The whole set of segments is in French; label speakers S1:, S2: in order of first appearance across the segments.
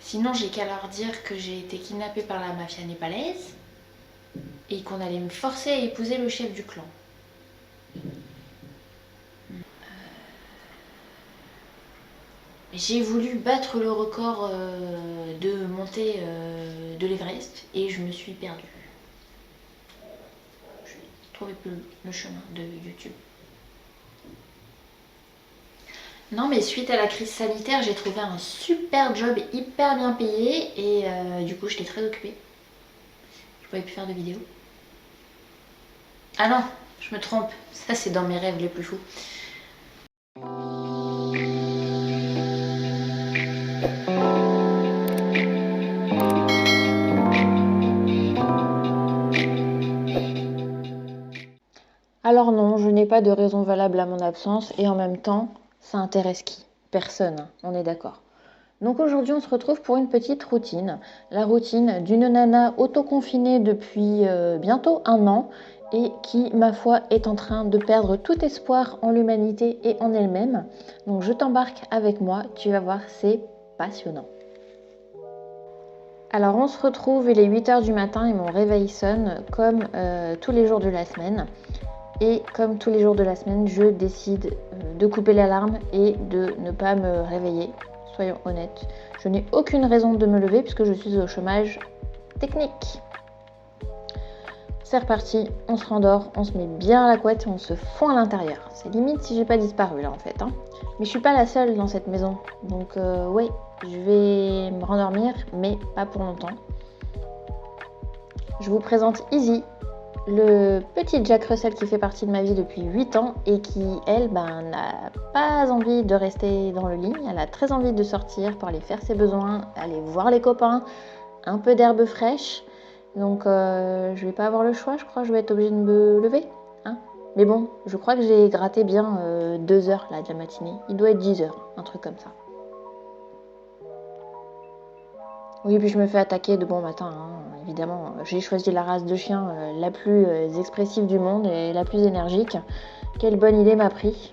S1: Sinon, j'ai qu'à leur dire que j'ai été kidnappée par la mafia népalaise et qu'on allait me forcer à épouser le chef du clan. J'ai voulu battre le record de montée de l'Everest et je me suis perdue. Je ne trouvais plus le chemin de YouTube. Non, mais suite à la crise sanitaire, j'ai trouvé un super job hyper bien payé et du coup, j'étais très occupée. Je pouvais plus faire de vidéos. Ah non, je me trompe. Ça, c'est dans mes rêves les plus fous. Alors non, je n'ai pas de raison valable à mon absence et en même temps, ça intéresse qui? Personne, on est d'accord. Donc aujourd'hui, on se retrouve pour une petite routine. La routine d'une nana autoconfinée depuis bientôt 1 an et qui, ma foi, est en train de perdre tout espoir en l'humanité et en elle-même. Donc je t'embarque avec moi, tu vas voir, c'est passionnant. Alors on se retrouve, il est 8h du matin et mon réveil sonne comme tous les jours de la semaine. Et comme tous les jours de la semaine, je décide de couper l'alarme et de ne pas me réveiller. Soyons honnêtes, je n'ai aucune raison de me lever puisque je suis au chômage technique. C'est reparti, on se rendort, on se met bien à la couette et on se fond à l'intérieur. C'est limite si j'ai pas disparu là en fait. Mais je suis pas la seule dans cette maison. Donc ouais, je vais me rendormir, mais pas pour longtemps. Je vous présente Izzy, le petit Jack Russell qui fait partie de ma vie depuis 8 ans et qui, elle, n'a pas envie de rester dans le lit. Elle a très envie de sortir pour aller faire ses besoins, aller voir les copains, un peu d'herbe fraîche. Donc je vais pas avoir le choix, je crois que je vais être obligée de me lever. Mais bon, je crois que j'ai gratté bien 2 heures là, de la matinée. Il doit être 10 heures, un truc comme ça. Oui, puis je me fais attaquer de bon matin, évidemment. J'ai choisi la race de chien la plus expressive du monde et la plus énergique. Quelle bonne idée m'a pris.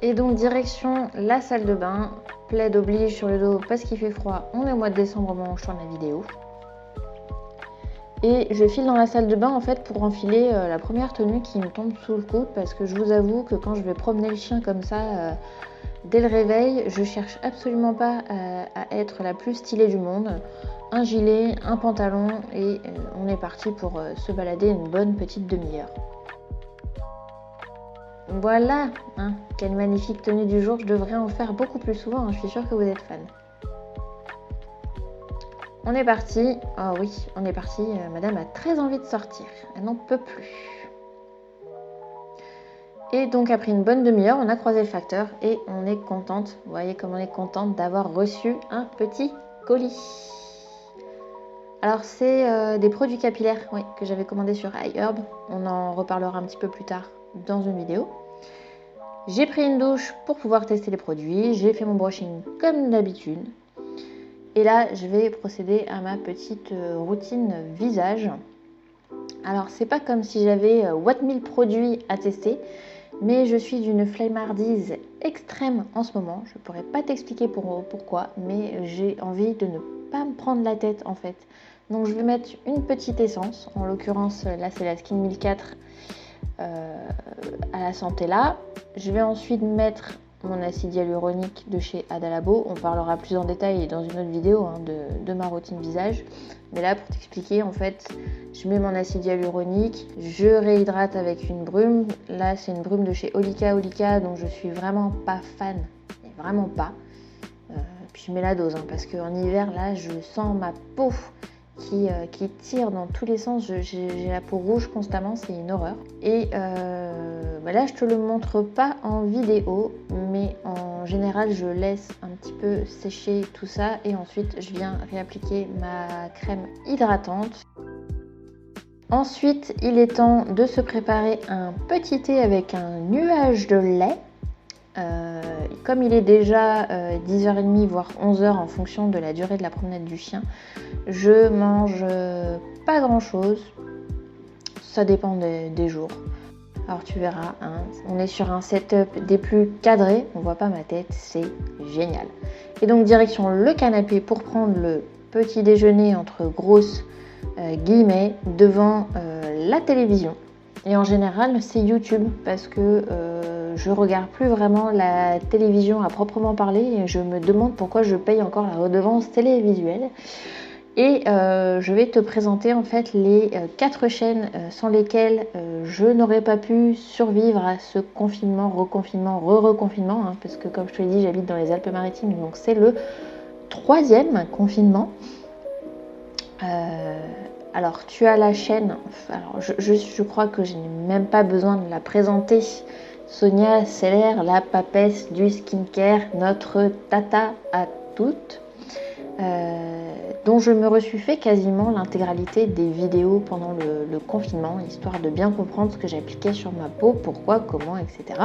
S1: Et donc direction la salle de bain. Plaid oblige sur le dos parce qu'il fait froid. On est au mois de décembre au moment où je tourne la vidéo. Et je file dans la salle de bain en fait pour enfiler la première tenue qui me tombe sous le coude parce que je vous avoue que quand je vais promener le chien comme ça... Dès le réveil, je cherche absolument pas à être la plus stylée du monde. Un gilet, un pantalon et on est parti pour se balader une bonne petite demi-heure. Voilà, quelle magnifique tenue du jour, je devrais en faire beaucoup plus souvent, je suis sûre que vous êtes fan. On est parti, oh oui, on est parti, madame a très envie de sortir, elle n'en peut plus. Et donc après une bonne demi-heure, on a croisé le facteur et on est contente, vous voyez comme on est contente d'avoir reçu un petit colis. Alors c'est des produits capillaires que j'avais commandés sur iHerb, on en reparlera un petit peu plus tard dans une vidéo. J'ai pris une douche pour pouvoir tester les produits, j'ai fait mon brushing comme d'habitude. Et là, je vais procéder à ma petite routine visage. Alors c'est pas comme si j'avais what 1000 produits à tester, mais je suis d'une flemmardise extrême en ce moment. Je ne pourrais pas t'expliquer pourquoi, mais j'ai envie de ne pas me prendre la tête en fait. Donc je vais mettre une petite essence, en l'occurrence là c'est la Skin 1004 à la santé là. Je vais ensuite mettre mon acide hyaluronique de chez Adalabo. On parlera plus en détail dans une autre vidéo de ma routine visage. Mais là, pour t'expliquer, en fait, je mets mon acide hyaluronique, je réhydrate avec une brume. Là, c'est une brume de chez Olika, donc je suis vraiment pas fan, mais vraiment pas. Puis je mets la dose, parce qu'en hiver, là, je sens ma peau qui tire dans tous les sens. J'ai la peau rouge constamment, c'est une horreur. Et là, je te le montre pas en vidéo, mais en général, je laisse un petit peu sécher tout ça et ensuite, je viens réappliquer ma crème hydratante. Ensuite, il est temps de se préparer un petit thé avec un nuage de lait. Comme il est déjà 10h30 voire 11h en fonction de la durée de la promenade du chien, je mange pas grand chose, ça dépend des jours. Alors tu verras, on est sur un setup des plus cadrés, on voit pas ma tête, c'est génial. Et donc direction le canapé pour prendre le petit déjeuner entre grosses guillemets devant la télévision. Et en général c'est YouTube parce que je regarde plus vraiment la télévision à proprement parler et je me demande pourquoi je paye encore la redevance télévisuelle. Et je vais te présenter en fait les 4 chaînes sans lesquelles je n'aurais pas pu survivre à ce confinement, reconfinement, re-reconfinement, hein, parce que comme je te l'ai dit, j'habite dans les Alpes-Maritimes, donc c'est le 3e confinement. Alors tu as la chaîne, alors je crois que je n'ai même pas besoin de la présenter. Sonia Seller, la papesse du skincare, notre tata à toutes. Dont je me suis fait quasiment l'intégralité des vidéos pendant le confinement, histoire de bien comprendre ce que j'appliquais sur ma peau, pourquoi, comment, etc.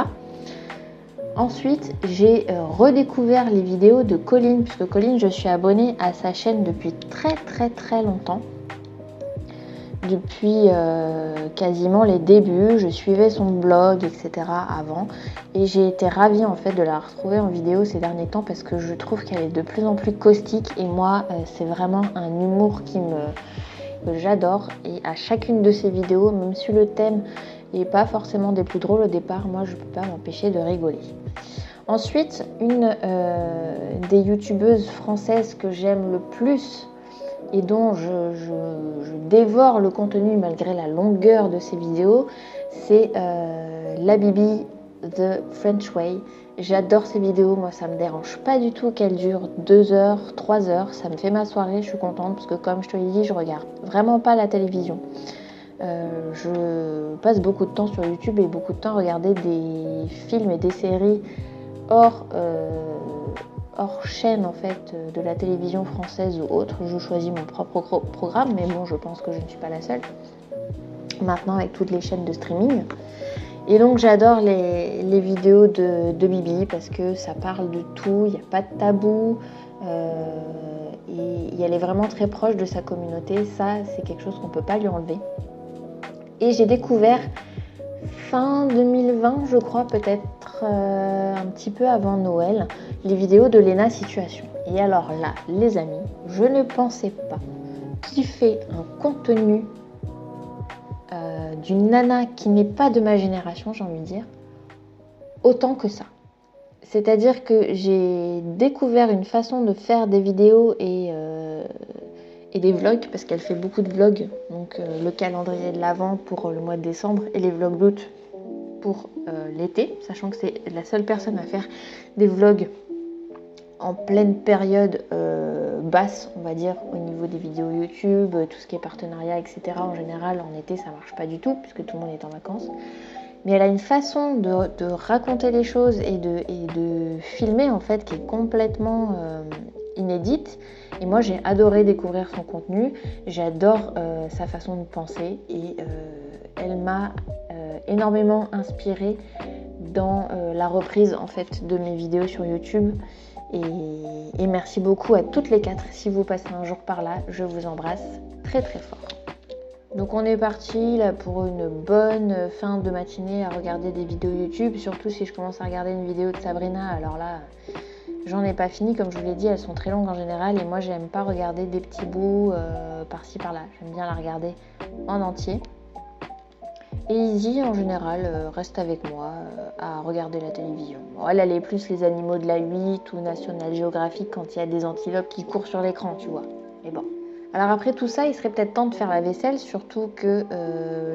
S1: Ensuite, j'ai redécouvert les vidéos de Colline, puisque Colline, je suis abonnée à sa chaîne depuis très longtemps. Depuis quasiment les débuts, je suivais son blog, etc. avant, et j'ai été ravie en fait de la retrouver en vidéo ces derniers temps parce que je trouve qu'elle est de plus en plus caustique et moi c'est vraiment un humour que j'adore, et à chacune de ses vidéos, même si le thème n'est pas forcément des plus drôles au départ, moi je ne peux pas m'empêcher de rigoler. Ensuite, une des youtubeuses françaises que j'aime le plus et dont je dévore le contenu malgré la longueur de ses vidéos, c'est la Bibi The French Way. J'adore ces vidéos, moi ça me dérange pas du tout qu'elles durent 2 heures, 3 heures, ça me fait ma soirée, je suis contente parce que comme je te l'ai dit, je regarde vraiment pas la télévision. Je passe beaucoup de temps sur YouTube et beaucoup de temps à regarder des films et des séries hors chaîne en fait de la télévision française ou autre. Je choisis mon propre programme, mais bon, je pense que je ne suis pas la seule maintenant avec toutes les chaînes de streaming. Et donc j'adore les vidéos de Bibi parce que ça parle de tout, il n'y a pas de tabou et elle est vraiment très proche de sa communauté. Ça, c'est quelque chose qu'on ne peut pas lui enlever. Et j'ai découvert fin 2020, je crois, peut-être un petit peu avant Noël, les vidéos de Léna Situation. Et alors là, les amis, je ne pensais pas kiffer un contenu d'une nana qui n'est pas de ma génération, j'ai envie de dire, autant que ça. C'est-à-dire que j'ai découvert une façon de faire des vidéos et des vlogs, parce qu'elle fait beaucoup de vlogs, donc le calendrier de l'Avent pour le mois de décembre et les vlogs d'août pour l'été, sachant que c'est la seule personne à faire des vlogs en pleine période basse, on va dire, au niveau des vidéos YouTube, tout ce qui est partenariat, etc. En général, en été, ça marche pas du tout, puisque tout le monde est en vacances. Mais elle a une façon de raconter les choses et de filmer, en fait, qui est complètement inédite. Et moi, j'ai adoré découvrir son contenu. J'adore sa façon de penser. Et elle m'a énormément inspirée dans la reprise, en fait, de mes vidéos sur YouTube. Et merci beaucoup à toutes les 4. Si vous passez un jour par là, je vous embrasse très très fort. Donc on est parti là pour une bonne fin de matinée à regarder des vidéos YouTube. Surtout si je commence à regarder une vidéo de Sabrina, alors là, j'en ai pas fini. Comme je vous l'ai dit, elles sont très longues en général. Et moi, j'aime pas regarder des petits bouts par-ci par-là. J'aime bien la regarder en entier. Et Izzy, en général, reste avec moi à regarder la télévision. Bon, elle est plus les animaux de la 8 ou National Geographic quand il y a des antilopes qui courent sur l'écran, tu vois. Mais bon. Alors après tout ça, il serait peut-être temps de faire la vaisselle, surtout que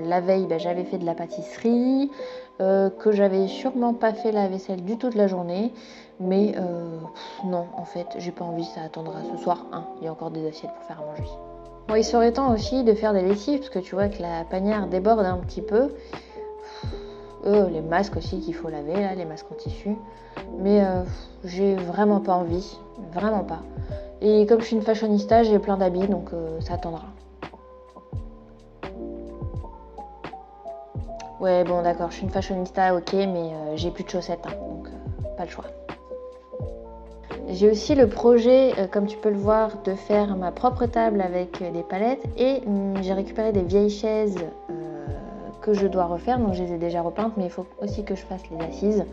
S1: la veille, j'avais fait de la pâtisserie, que j'avais sûrement pas fait la vaisselle du tout de la journée. Mais non, en fait, j'ai pas envie, ça attendra ce soir. Il y a encore des assiettes pour faire à manger. Bon, il serait temps aussi de faire des lessives, parce que tu vois que la panière déborde un petit peu. Les masques aussi qu'il faut laver, là, les masques en tissu. Mais j'ai vraiment pas envie, vraiment pas. Et comme je suis une fashionista, j'ai plein d'habits, donc ça attendra. Ouais, bon d'accord, je suis une fashionista, ok, mais j'ai plus de chaussettes, donc pas le choix. J'ai aussi le projet, comme tu peux le voir, de faire ma propre table avec des palettes. Et j'ai récupéré des vieilles chaises que je dois refaire, donc je les ai déjà repeintes, mais il faut aussi que je fasse les assises.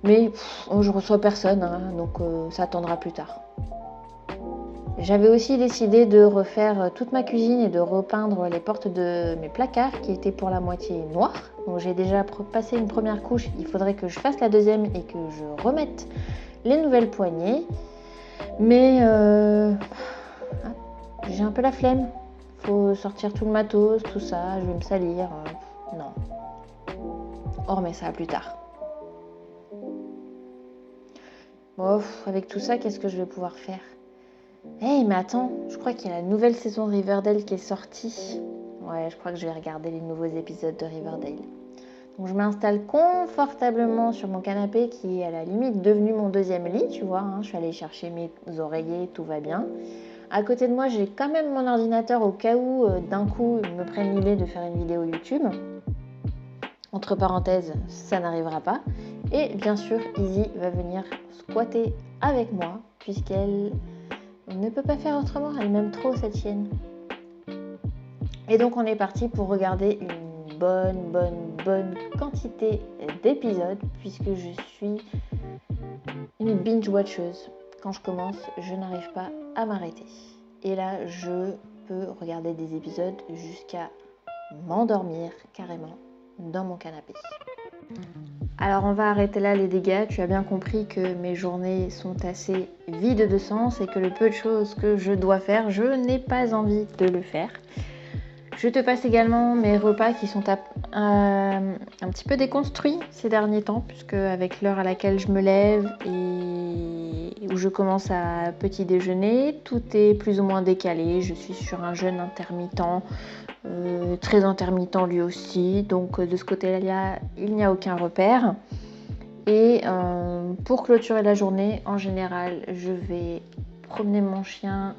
S1: Mais je reçois personne, hein, donc ça attendra plus tard. J'avais aussi décidé de refaire toute ma cuisine et de repeindre les portes de mes placards qui étaient pour la moitié noires. Donc j'ai déjà passé une première couche, il faudrait que je fasse la deuxième et que je remette les nouvelles poignées. Mais j'ai un peu la flemme. Faut sortir tout le matos, tout ça, je vais me salir. Non. On remet ça plus tard. Bon, avec tout ça, qu'est-ce que je vais pouvoir faire ? Hey, mais attends, je crois qu'il y a la nouvelle saison de Riverdale qui est sortie. Ouais, je crois que je vais regarder les nouveaux épisodes de Riverdale. Donc je m'installe confortablement sur mon canapé qui est à la limite devenu mon deuxième lit, tu vois. Je suis allée chercher mes oreillers, tout va bien. À côté de moi, j'ai quand même mon ordinateur au cas où d'un coup il me prenne l'idée de faire une vidéo YouTube. Entre parenthèses, ça n'arrivera pas. Et bien sûr, Izzy va venir squatter avec moi puisqu'elle ne peut pas faire autrement, elle m'aime trop cette chienne. Et donc on est parti pour regarder une bonne quantité d'épisodes puisque je suis une binge-watcheuse. Quand je commence, je n'arrive pas à m'arrêter. Et là, je peux regarder des épisodes jusqu'à m'endormir carrément dans mon canapé. Alors on va arrêter là les dégâts, tu as bien compris que mes journées sont assez vides de sens et que le peu de choses que je dois faire, je n'ai pas envie de le faire. Je te passe également mes repas qui sont un petit peu déconstruits ces derniers temps, puisque avec l'heure à laquelle je me lève et où je commence à petit déjeuner, tout est plus ou moins décalé. Je suis sur un jeûne intermittent, très intermittent lui aussi, donc de ce côté-là, il n'y a aucun repère. Et pour clôturer la journée, en général, je vais promener mon chien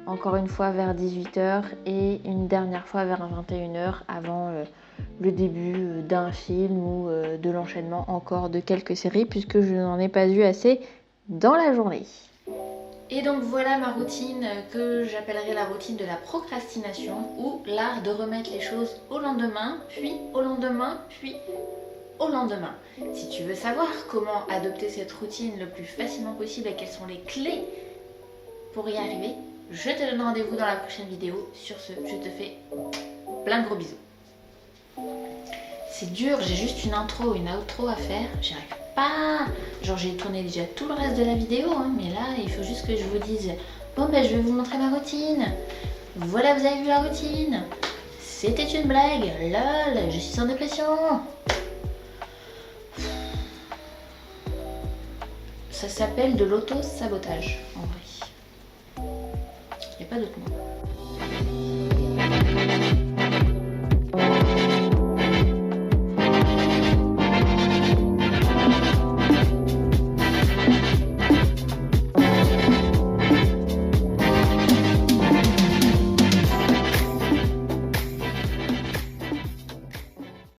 S1: encore une fois vers 18h et une dernière fois vers 21h avant le début d'un film ou de l'enchaînement encore de quelques séries puisque je n'en ai pas eu assez dans la journée. Et donc voilà ma routine que j'appellerai la routine de la procrastination ou l'art de remettre les choses au lendemain, puis au lendemain, puis au lendemain. Si tu veux savoir comment adopter cette routine le plus facilement possible et quelles sont les clés pour y arriver, je te donne rendez-vous dans la prochaine vidéo. Sur ce, je te fais plein de gros bisous. C'est dur, j'ai juste une intro, une outro à faire. J'y arrive pas. Genre j'ai tourné déjà tout le reste de la vidéo, mais là il faut juste que je vous dise bon ben je vais vous montrer ma routine. Voilà, vous avez vu la routine. C'était une blague. Lol, je suis en dépression. Ça s'appelle de l'auto-sabotage en vrai. Il n'y a pas d'autre mot.